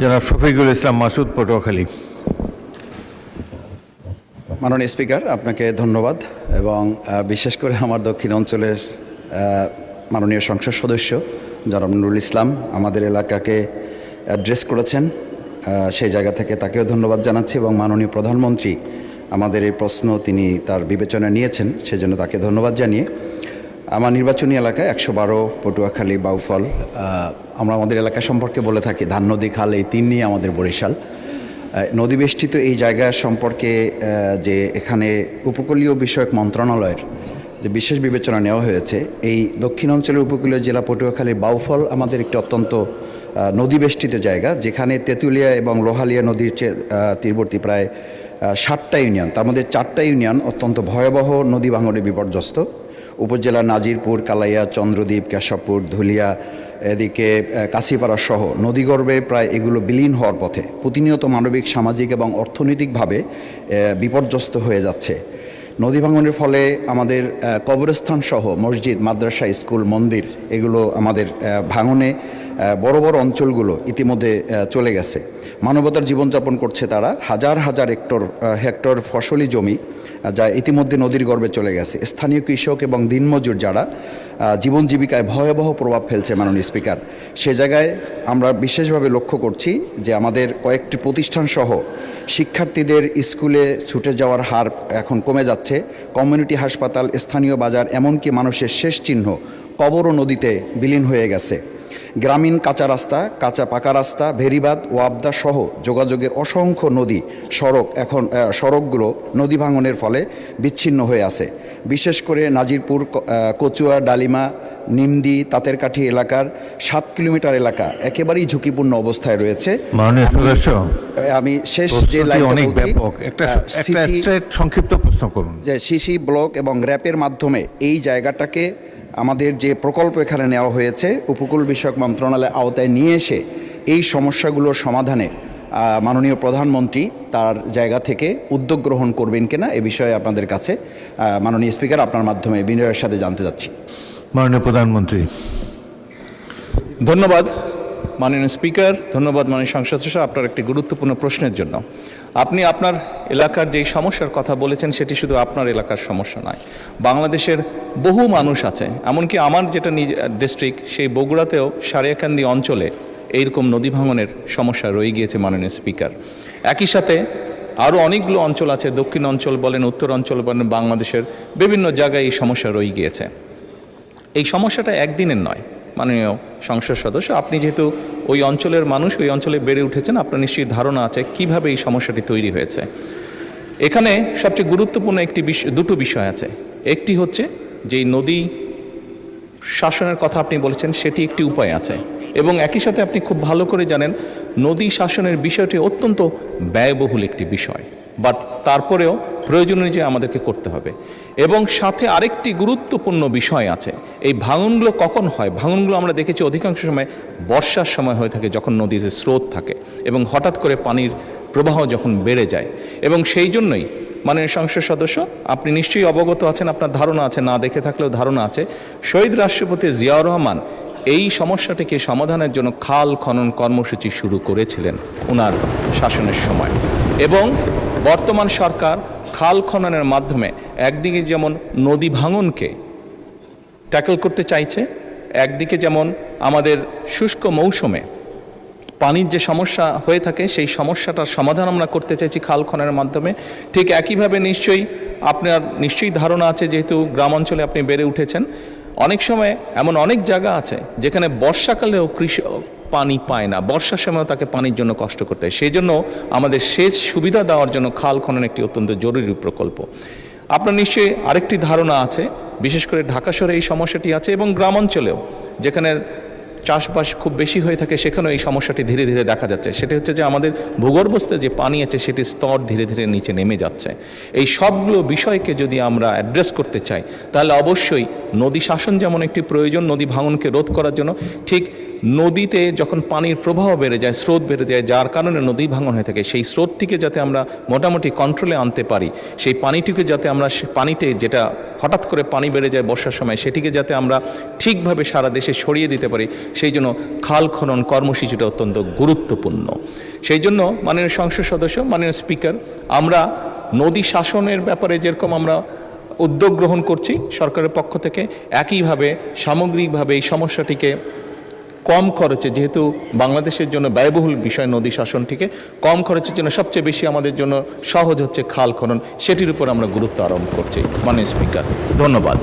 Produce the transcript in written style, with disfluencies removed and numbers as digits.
জনাব শফিকুল ইসলাম মাসুদ, পটুয়াখালী। মাননীয় স্পিকার, আপনাকে ধন্যবাদ এবং বিশেষ করে আমার দক্ষিণ অঞ্চলের মাননীয় সংসদ সদস্য জনাব নুরুল ইসলাম আমাদের এলাকাকে অ্যাড্রেস করেছেন, সেই জায়গা থেকে তাকেও ধন্যবাদ জানাচ্ছি এবং মাননীয় প্রধানমন্ত্রী আমাদের এই প্রশ্ন তিনি তার বিবেচনায় নিয়েছেন, সেজন্য তাকে ধন্যবাদ জানিয়ে আমার নির্বাচনী এলাকায় ১১২ পটুয়াখালী বাউফল, আমরা আমাদের এলাকা সম্পর্কে বলে থাকি ধান নদী খাল, এই তিন নিয়ে আমাদের বরিশাল। নদীবেষ্টিত এই জায়গা সম্পর্কে যে এখানে উপকূলীয় বিষয়ক মন্ত্রণালয়ের যে বিশেষ বিবেচনা নেওয়া হয়েছে, এই দক্ষিণ অঞ্চলের উপকূলীয় জেলা পটুয়াখালীর বাউফল আমাদের একটি অত্যন্ত নদীবেষ্টিত জায়গা, যেখানে তেঁতুলিয়া এবং লোহালিয়া নদীর তীরবর্তী প্রায় 60টা ইউনিয়ন, তার মধ্যে 4টা ইউনিয়ন অত্যন্ত ভয়াবহ নদী ভাঙনে বিপর্যস্ত। উপজেলা নাজিরপুর, কালাইয়া, চন্দ্রদ্বীপ, কেশবপুর, ধুলিয়া, এদিকে কাশিপাড়া সহ নদীগর্ভে প্রায় এগুলো বিলীন হওয়ার পথে, প্রতিনিয়ত মানবিক, সামাজিক এবং অর্থনৈতিকভাবে বিপর্যস্ত হয়ে যাচ্ছে। নদী ভাঙনের ফলে আমাদের কবরস্থান সহ মসজিদ, মাদ্রাসা, স্কুল, মন্দির এগুলো আমাদের ভাঙনে বড় বড় অঞ্চলগুলো ইতিমধ্যে চলে গেছে। মানবতার জীবনযাপন করছে তারা, হাজার হাজার হেক্টর ফসলি জমি যা ইতিমধ্যে নদীর গর্ভে চলে গেছে। স্থানীয় কৃষক এবং দিনমজুর যারা জীবন জীবিকায় ভয়াবহ প্রভাব ফেলছে মাননীয় স্পিকার, সে জায়গায় আমরা বিশেষভাবে লক্ষ্য করছি যে আমাদের কয়েকটি প্রতিষ্ঠান সহ শিক্ষার্থীদের স্কুলে ছুটে যাওয়ার হার এখন কমে যাচ্ছে। কমিউনিটি হাসপাতাল, স্থানীয় বাজার, এমনকি মানুষের শেষ চিহ্ন কবরও নদীতে বিলীন হয়ে গেছে। গ্রামীণ কাঁচা রাস্তা, কাঁচা পাকা রাস্তা, ভেরিবাঁধ, ওয়াবদা সহ যোগাযোগের অসংখ্য নদী সড়কগুলো নদী ভাঙনের ফলে বিচ্ছিন্ন হয়ে আছে। বিশেষ করে নাজিরপুর, কচুয়া, ডালিমা, নিমদি, তাঁতেরকাঠি এলাকার 7 কিলোমিটার এলাকা একেবারেই ঝুঁকিপূর্ণ অবস্থায় রয়েছে। মাননীয় সদস্য, আমি শেষ যে অনেক ব্যাপক একটা সংক্ষিপ্ত প্রশ্ন করুন। যে সিসি ব্লক এবং র্যাপের মাধ্যমে এই জায়গাটাকে আমাদের যে প্রকল্প এখানে নেওয়া হয়েছে উপকূল বিষয়ক মন্ত্রণালয়ের আওতায় নিয়ে এসে এই সমস্যাগুলোর সমাধানে মাননীয় প্রধানমন্ত্রী তার জায়গা থেকে উদ্যোগ গ্রহণ করবেন কিনা এ বিষয়ে আপনাদের কাছে মাননীয় স্পিকার আপনার মাধ্যমে বিনয়ের সাথে জানতে চাচ্ছি। মাননীয় প্রধানমন্ত্রী। ধন্যবাদ মাননীয় স্পিকার, ধন্যবাদ মাননীয় সংসদ সদস্য আপনার একটি গুরুত্বপূর্ণ প্রশ্নের জন্য। আপনি আপনার এলাকার যেই সমস্যার কথা বলেছেন সেটি শুধু আপনার এলাকার সমস্যা নয়, বাংলাদেশের বহু মানুষ আছে, এমনকি আমার যেটা ডিস্ট্রিক্ট সেই বগুড়াতেও সারিয়াকান্দি অঞ্চলে এইরকম নদী ভাঙনের সমস্যা রয়ে গিয়েছে মাননীয় স্পিকার। একই সাথে আরও অনেকগুলো অঞ্চল আছে, দক্ষিণ অঞ্চল বলেন, উত্তর অঞ্চল বলেন, বাংলাদেশের বিভিন্ন জায়গায় এই সমস্যা রয়ে গিয়েছে। এই সমস্যাটা একদিনের নয় মাননীয় সংসদ সদস্য, আপনি যেহেতু ওই অঞ্চলের মানুষ, ওই অঞ্চলে বেড়ে উঠেছেন, আপনার নিশ্চয়ই ধারণা আছে কিভাবে এই সমস্যাটি তৈরি হয়েছে। এখানে সবচেয়ে গুরুত্বপূর্ণ দুটো বিষয় আছে। একটি হচ্ছে যে নদী শাসনের কথা আপনি বলেছেন, সেটি একটি উপায় আছে এবং একই সাথে আপনি খুব ভালো করে জানেন নদী শাসনের বিষয়টি অত্যন্ত ব্যয়বহুল একটি বিষয়, বাট তারপরেও প্রয়োজন অনুযায়ী আমাদেরকে করতে হবে। এবং সাথে আরেকটি গুরুত্বপূর্ণ বিষয় আছে, এই ভাঙনগুলো কখন হয়? ভাঙনগুলো আমরা দেখেছি অধিকাংশ সময় বর্ষার সময় হয়ে থাকে, যখন নদীতে স্রোত থাকে এবং হঠাৎ করে পানির প্রবাহ যখন বেড়ে যায়। এবং সেই জন্যই মাননীয় সংসদ সদস্য আপনি নিশ্চয়ই অবগত আছেন, আপনার ধারণা আছে, না দেখে থাকলেও ধারণা আছে, শহীদ রাষ্ট্রপতি জিয়াউর রহমান এই সমস্যাটিকে সমাধানের জন্য খাল খনন কর্মসূচি শুরু করেছিলেন ওনার শাসনের সময়। এবং বর্তমান সরকার খাল খননের মাধ্যমে একদিকে যেমন নদী ভাঙনকে ট্যাকল করতে চাইছে, একদিকে যেমন আমাদের শুষ্ক মৌসুমে পানির যে সমস্যা হয়ে থাকে সেই সমস্যাটার সমাধান আমরা করতে চাইছি খাল খননের মাধ্যমে। ঠিক একইভাবে আপনার নিশ্চয়ই ধারণা আছে, যেহেতু গ্রাম অঞ্চলে আপনি বেড়ে উঠেছেন, অনেক সময় এমন অনেক জায়গা আছে যেখানে বর্ষাকালেও কৃষক পানি পায় না, বর্ষার সময়ও তাকে পানির জন্য কষ্ট করতে হয়। সেই জন্য আমাদের সেচ সুবিধা দেওয়ার জন্য খাল খনন একটি অত্যন্ত জরুরি প্রকল্প। আপনার নিশ্চয়ই আরেকটি ধারণা আছে, বিশেষ করে ঢাকা শহরে এই সমস্যাটি আছে এবং গ্রাম অঞ্চলেও যেখানে চাষবাস খুব বেশি হয়ে থাকে সেখানেও এই সমস্যাটি ধীরে ধীরে দেখা যাচ্ছে। সেটি হচ্ছে যে আমাদের ভূগর্ভস্থ যে পানি আছে সেটির স্তর ধীরে ধীরে নিচে নেমে যাচ্ছে। এই সবগুলো বিষয়কে যদি আমরা অ্যাড্রেস করতে চাই তাহলে অবশ্যই নদী শাসন যেমন একটি প্রয়োজন নদী ভাঙনকে রোধ করার জন্য, ঠিক নদীতে যখন পানির প্রবাহ বেড়ে যায়, স্রোত বেড়ে যায়, যার কারণে নদী ভাঙন হয়ে থাকে, সেই স্রোতটিকে যাতে আমরা মোটামুটি কন্ট্রোলে আনতে পারি, সেই পানিটিকে যাতে আমরা পানিতে যেটা হঠাৎ করে পানি বেড়ে যায় বর্ষার সময়, সেটিকে যাতে আমরা ঠিকভাবে সারা দেশে ছড়িয়ে দিতে পারি, সেই জন্য খাল খনন কর্মসূচিটা অত্যন্ত গুরুত্বপূর্ণ। সেই জন্য মাননীয় সংসদ সদস্য, মাননীয় স্পিকার, আমরা নদী শাসনের ব্যাপারে যেরকম আমরা উদ্যোগ গ্রহণ করছি সরকারের পক্ষ থেকে, একইভাবে সামগ্রিকভাবে এই সমস্যাটিকে কম খরচে, যেহেতু বাংলাদেশের জন্য ব্যয়বহুল বিষয় নদী শাসনটিকে কম খরচের জন্য সবচেয়ে বেশি আমাদের জন্য সহজ হচ্ছে খাল খনন, সেটির উপর আমরা গুরুত্ব আরোপ করছি। মাননীয় স্পিকার, ধন্যবাদ।